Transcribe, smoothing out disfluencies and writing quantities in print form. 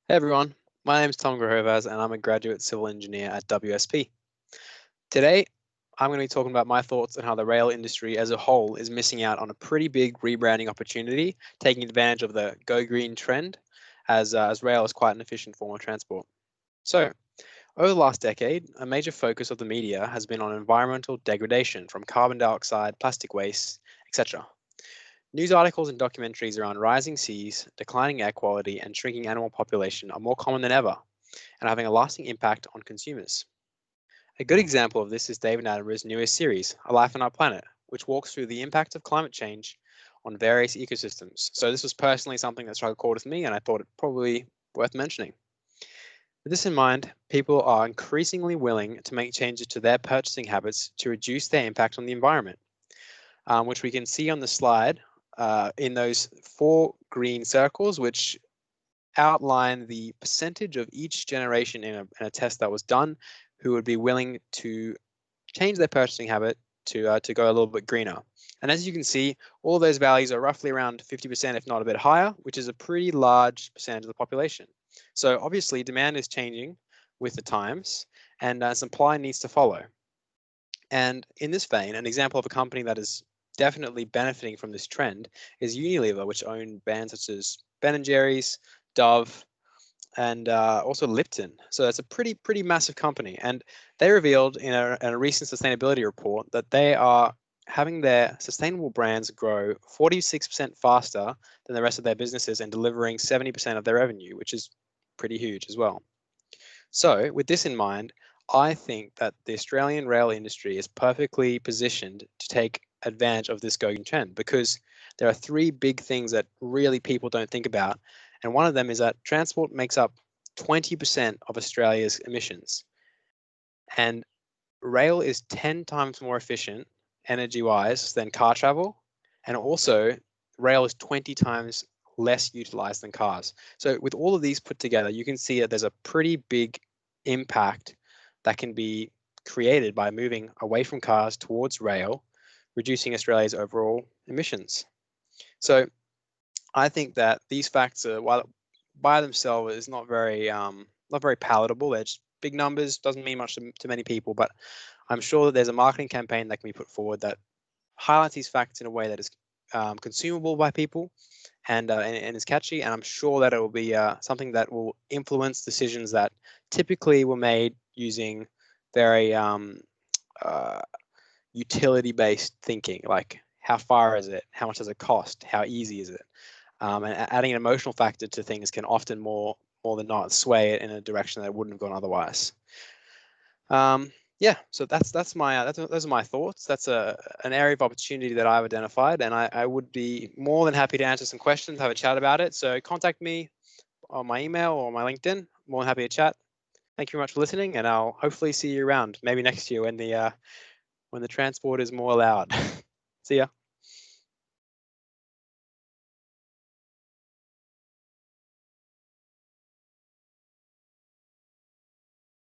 Hey everyone, my name is Tom Grohovaz and I'm a graduate civil engineer at WSP. Today, I'm going to be talking about my thoughts on how the rail industry as a whole is missing out on a pretty big rebranding opportunity, taking advantage of the go green trend, as rail is quite an efficient form of transport. So, over the last decade, a major focus of the media has been on environmental degradation from carbon dioxide, plastic waste, etc. News articles and documentaries around rising seas, declining air quality, and shrinking animal population are more common than ever and having a lasting impact on consumers. A good example of this is David Attenborough's newest series, A Life on Our Planet, which walks through the impact of climate change on various ecosystems. So this was personally something that struck a chord with me, and I thought it probably worth mentioning. With this in mind, people are increasingly willing to make changes to their purchasing habits to reduce their impact on the environment, which we can see on the slide in those four green circles, which outline the percentage of each generation in a test that was done who would be willing to change their purchasing habit to go a little bit greener. And as you can see, all those values are roughly around 50%, if not a bit higher, which is a pretty large percentage of the population. So obviously demand is changing with the times and supply needs to follow. And in this vein, an example of a company that is definitely benefiting from this trend is Unilever, which own brands such as Ben & Jerry's, Dove, and also Lipton. So that's a pretty massive company. And they revealed in a recent sustainability report that they are having their sustainable brands grow 46% faster than the rest of their businesses and delivering 70% of their revenue, which is pretty huge as well. So with this in mind, I think that the Australian rail industry is perfectly positioned to take advantage of this going trend because there are three big things that really people don't think about. And one of them is that transport makes up 20% of Australia's emissions. And rail is 10 times more efficient energy wise than car travel. And also, rail is 20 times less utilized than cars. So, with all of these put together, you can see that there's a pretty big impact that can be created by moving away from cars towards rail, reducing Australia's overall emissions. So, I think that these facts are, while by themselves is not very palatable. They're just big numbers, doesn't mean much to many people, but I'm sure that there's a marketing campaign that can be put forward that highlights these facts in a way that is consumable by people and is catchy. And I'm sure that it will be something that will influence decisions that typically were made using very utility-based thinking, like how far is it, how much does it cost, how easy is it, and adding an emotional factor to things can often more than not sway it in a direction that it wouldn't have gone otherwise. Yeah, so those are my thoughts. That's an area of opportunity that I've identified, and I would be more than happy to answer some questions, have a chat about it. So contact me on my email or my LinkedIn. More than happy to chat. Thank you very much for listening, and I'll hopefully see you around maybe next year when the transport is more allowed. See ya.